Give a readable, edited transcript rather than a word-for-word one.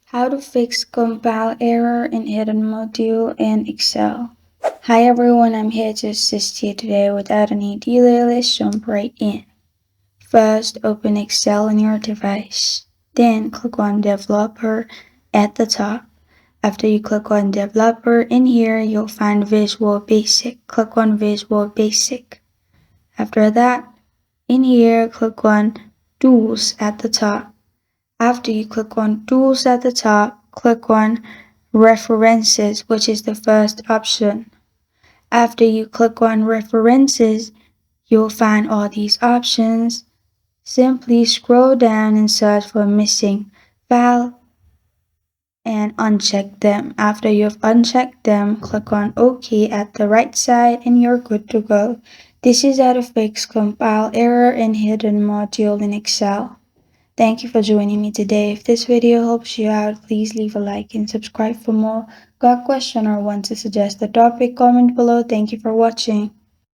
How to fix compile error in hidden module in Excel. Hi everyone, I'm here to assist you today. Without any delay, let's jump right in. First, open Excel on your device. Then click on Developer at the top. After you click on Developer, in here you'll find Visual Basic. Click on Visual Basic. After that, in here click on Tools at the top. After you click on Tools at the top, click on References, which is the first option. After you click on References, you'll find all these options. Simply scroll down and search for Missing File and uncheck them. After you've unchecked them, click on OK at the right side and you're good to go. This is how to fix compile error in hidden module in Excel. Thank you for joining me today. If this video helps you out, please leave a like and subscribe for more. Got a question or want to suggest a topic? Comment below. Thank you for watching.